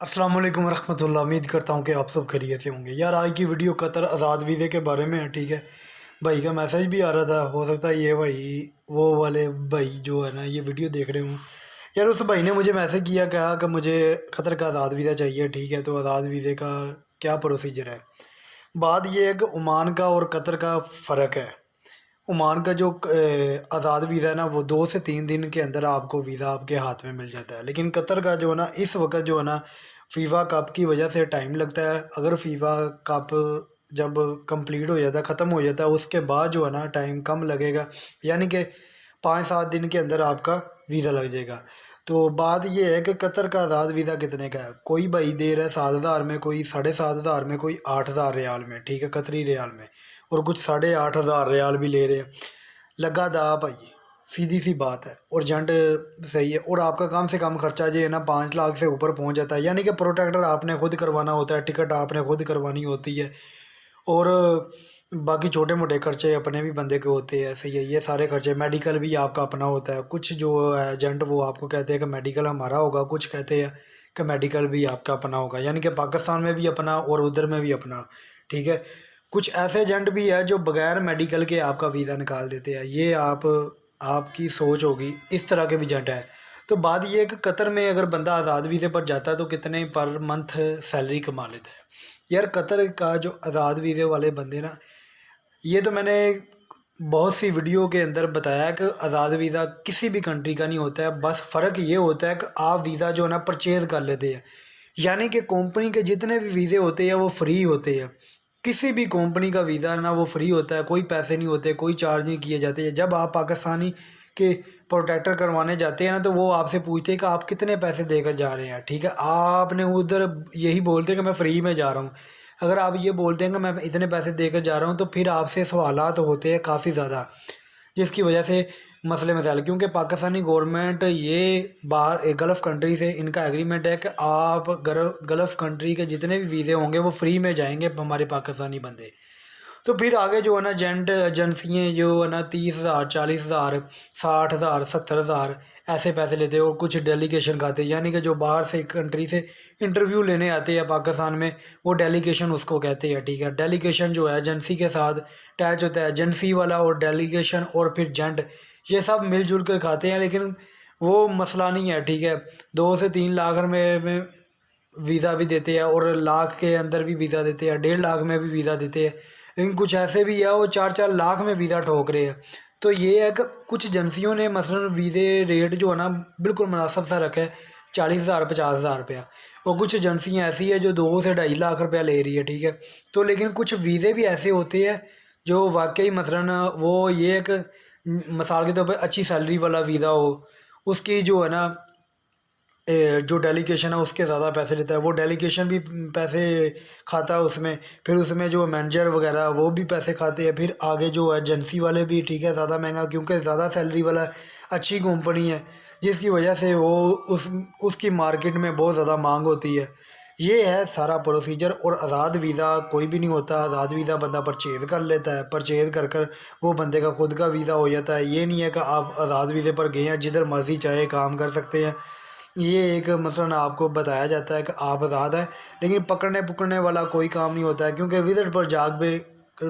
अस्सलाम वालेकुम रहमतुल्लाह। उम्मीद करता हूँ कि आप सब खैरियत से होंगे। यार आज की वीडियो कतर आज़ाद वीज़े के बारे में है। ठीक है, भाई का मैसेज भी आ रहा था, हो सकता है ये भाई वो वाले भाई जो है ना ये वीडियो देख रहे हूँ। यार उस भाई ने मुझे मैसेज किया, कहा कि मुझे कतर का आज़ाद वीज़ा चाहिए। ठीक है, तो आज़ाद वीज़े का क्या प्रोसीजर है। बात ये है कि ओमान का और कतर का फ़र्क है। ओमान का जो आज़ाद वीज़ा है ना, वो 2 से 3 दिन के अंदर आपको वीज़ा आपके हाथ में मिल जाता है। लेकिन कतर का जो है ना, इस वक्त जो है ना, फीफा कप की वजह से टाइम लगता है। अगर फीफा कप जब कंप्लीट हो जाता है, ख़त्म हो जाता है, उसके बाद जो है ना टाइम कम लगेगा, यानी कि 5-7 दिन के अंदर आपका वीज़ा लग जाएगा। तो बात ये है कि कतर का आज़ाद वीज़ा कितने का है। कोई भाई दे रहा है 7,000 में, कोई 7,500 में, कोई 8,000 रियाल में। ठीक है, कतरी रियाल में, और कुछ 8,500 रियाल भी ले रहे हैं। लगा दा भाई, सीधी सी बात है। और जंट सही है, और आपका कम से कम खर्चा जो है ना 5 लाख से ऊपर पहुंच जाता है। यानी कि प्रोटेक्टर आपने खुद करवाना होता है, टिकट आपने खुद करवानी होती है, और बाकी छोटे मोटे खर्चे अपने भी बंदे के होते हैं। सही है, ये सारे खर्चे, मेडिकल भी आपका अपना होता है। कुछ जो है एजेंट वो आपको कहते हैं कि मेडिकल हमारा होगा, कुछ कहते हैं कि मेडिकल भी आपका अपना होगा, यानी कि पाकिस्तान में भी अपना और उधर में भी अपना। ठीक है, कुछ ऐसे एजेंट भी है जो बगैर मेडिकल के आपका वीज़ा निकाल देते हैं। ये आपकी सोच होगी, इस तरह के भी एजेंट है। तो बात ये है कि कतर में अगर बंदा आज़ाद वीज़े पर जाता है तो कितने पर मंथ सैलरी कमा लेता है। यार कतर का जो आज़ाद वीज़े वाले बंदे ना, ये तो मैंने बहुत सी वीडियो के अंदर बताया कि आज़ाद वीज़ा किसी भी कंट्री का नहीं होता है। बस फ़र्क ये होता है कि आप वीज़ा जो है ना परचेज़ कर लेते हैं, यानी कि कंपनी के जितने भी वीज़े होते हैं वो फ्री होते हैं। किसी भी कंपनी का वीज़ा ना वो फ्री होता है, कोई पैसे नहीं होते, कोई चार्ज नहीं किए जाते हैं। जब आप पाकिस्तानी के प्रोटेक्टर करवाने जाते हैं ना, तो वो आपसे पूछते हैं कि आप कितने पैसे देकर जा रहे हैं। ठीक है, आपने उधर यही बोलते हैं कि मैं फ्री में जा रहा हूँ। अगर आप ये बोलते हैं कि मैं इतने पैसे देकर जा रहा हूँ, तो फिर आपसे सवालात होते हैं काफ़ी ज़्यादा, जिसकी वजह से मसले मसाइल। क्योंकि पाकिस्तानी गवर्नमेंट ये बाहर गल्फ़ कंट्री से इनका एग्रीमेंट है कि आप गल्फ़ कंट्री के जितने भी वीज़े होंगे वो फ्री में जाएंगे हमारे पाकिस्तानी बंदे। तो फिर आगे जो है ना एजेंट एजेंसियाँ जो है ना 30,000, 40,000, 60,000, 70,000 ऐसे पैसे लेते हैं, और कुछ डेलीगेशन खाते हैं, यानी कि जो बाहर से कंट्री से इंटरव्यू लेने आते हैं पाकिस्तान में, वो डेलीगेशन उसको कहते हैं। ठीक है, डेलीगेशन जो है एजेंसी के साथ अटैच होता है, एजेंसी वाला और डेलीगेशन और फिर एजेंट, ये सब मिलजुल कर खाते हैं। लेकिन वो मसला नहीं है। ठीक है, 2 से 3 लाख में वीज़ा भी देते हैं, और लाख के अंदर भी वीज़ा देते हैं, 1.5 लाख में भी वीज़ा देते हैं। लेकिन कुछ ऐसे भी है वो 4-4 लाख में वीज़ा ठोक रहे हैं। तो ये है कि कुछ एजेंसियों ने मसलन वीज़े रेट जो है ना बिल्कुल मुनासिब सा रखा है, 40,000, 50,000 रुपया। और कुछ एजेंसियाँ ऐसी है जो 2 से 2.5 लाख रुपया ले रही है। ठीक है, तो लेकिन कुछ वीज़े भी ऐसे होते हैं जो वाकई मसलन वो ये एक मिसाल के तौर पर अच्छी सैलरी वाला वीज़ा हो, उसकी जो है ना जो डेलीगेशन है उसके ज़्यादा पैसे लेता है, वो डेलीगेशन भी पैसे खाता है उसमें। फिर उसमें जो मैनेजर वगैरह वो भी पैसे खाते हैं। फिर आगे जो एजेंसी वाले भी, ठीक है, ज़्यादा महंगा, क्योंकि ज़्यादा सैलरी वाला अच्छी कंपनी है, जिसकी वजह से वो उसकी मार्केट में बहुत ज़्यादा मांग होती है। ये है सारा प्रोसीजर। और आज़ाद वीज़ा कोई भी नहीं होता। आज़ाद वीज़ा बंदा परचेज़ कर लेता है, परचेज़ कर कर वो बंदे का खुद का वीज़ा हो जाता है। ये नहीं है कि आप आज़ाद वीज़े पर गए हैं, जिधर मर्ज़ी चाहे काम कर सकते हैं। ये एक मसलन आपको बताया जाता है कि आप आज़ाद हैं, लेकिन पकड़ने पकड़ने वाला कोई काम नहीं होता है। क्योंकि विज़िट पर जाग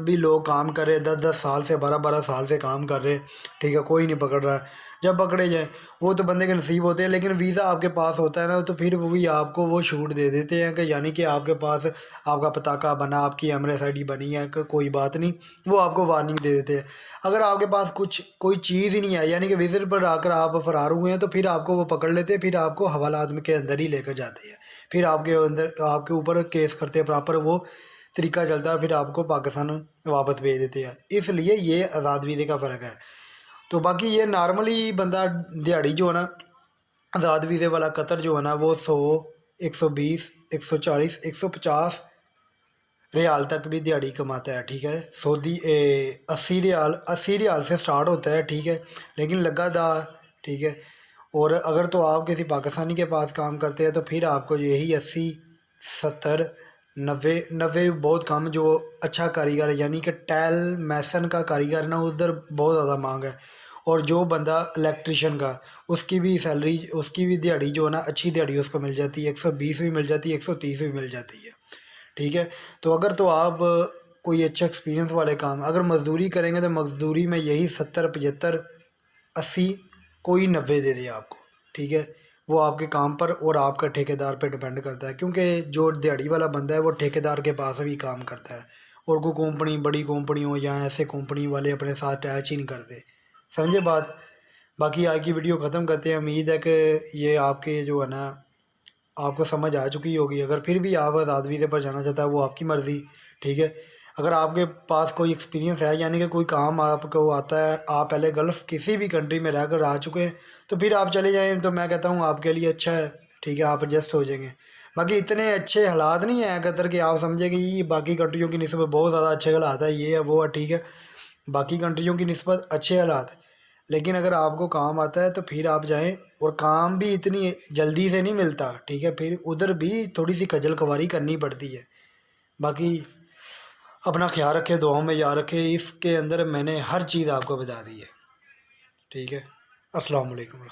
भी लोग काम कर रहे हैं, 10-10 साल से, 12-12 साल से काम कर रहे हैं। ठीक है, कोई नहीं पकड़ रहा है। जब पकड़े जाए वो तो बंदे के नसीब होते हैं। लेकिन वीज़ा आपके पास होता है ना, तो फिर वो भी आपको वो छूट दे देते हैं कि यानी कि आपके पास आपका पताका बना, आपकी एमरेस आईडी बनी है कि कोई बात नहीं, वो आपको वार्निंग दे देते हैं। अगर आपके पास कुछ कोई चीज़ ही नहीं है, यानी कि विज़िट पर आकर आप फरार हुए हैं, तो फिर आपको वो पकड़ लेते हैं, फिर आपको हवालात में के अंदर ही लेकर जाते हैं। फिर आपके अंदर आपके ऊपर केस करते हैं, प्रॉपर वो तरीका चलता है, फिर आपको पाकिस्तान वापस भेज देते हैं। इसलिए ये आज़ाद वीज़े का फ़र्क है। तो बाकी ये नॉर्मली बंदा दिहाड़ी जो है ना आज़ाद वीज़े वाला कतर जो है ना, वो 100, 120, 140, 150 रियाल तक भी दिहाड़ी कमाता है। ठीक है, 80 रियाल से स्टार्ट होता है। ठीक है, लेकिन लगा दा। ठीक है, और अगर तो आप किसी पाकिस्तानी के पास काम करते हैं तो फिर आपको यही 80, 70, 90, 90 बहुत कम, जो अच्छा कारीगर है, यानी कि टैल मैसन का कारीगर ना, उधर बहुत ज़्यादा मांग है। और जो बंदा इलेक्ट्रिशियन का, उसकी भी सैलरी, उसकी भी दिहाड़ी जो है ना, अच्छी दिहाड़ी उसको मिल जाती है, 120 भी मिल जाती है, 130 भी मिल जाती है, ठीक है। तो अगर तो आप कोई अच्छा एक्सपीरियंस वाले काम, अगर मज़दूरी करेंगे तो मज़दूरी में यही 70, 75, 80, कोई 90 दे दे आपको, ठीक है। वो आपके काम पर और आपका ठेकेदार पे डिपेंड करता है, क्योंकि जो दिहाड़ी वाला बंदा है वो ठेकेदार के पास भी काम करता है, और कोई कंपनी, बड़ी कंपनी हो या ऐसे कंपनी वाले अपने साथ अटैच ही नहीं करते, समझे बात। बाकी आज की वीडियो ख़त्म करते हैं। उम्मीद है कि ये आपके जो है ना, आपको समझ आ चुकी होगी। अगर फिर भी आप आज़ाद वीज़े पर जाना चाहता है वो आपकी मर्ज़ी, ठीक है। अगर आपके पास कोई एक्सपीरियंस है, यानी कि कोई काम आपको आता है, आप पहले गल्फ़ किसी भी कंट्री में रहकर आ चुके हैं, तो फिर आप चले जाएँ, तो मैं कहता हूँ आपके लिए अच्छा है, ठीक है, आप एडजस्ट हो जाएंगे। बाकी इतने अच्छे हालात नहीं हैं कतर कि आप समझे कि ये बाकी कंट्रियों की निस्बत बहुत ज़्यादा अच्छे हालात है, ये है वो है, ठीक है। बाकी कंट्रियों की निस्बत अच्छे हालात, लेकिन अगर आपको काम आता है तो फिर आप जाएं, और काम भी इतनी जल्दी से नहीं मिलता, ठीक है, फिर उधर भी थोड़ी सी खजल खवारी करनी पड़ती है। बाकी अपना ख्याल रखें, दुआओं में याद रखें, इसके अंदर मैंने हर चीज़ आपको बता दी है, ठीक है। अस्सलाम वालेकुम।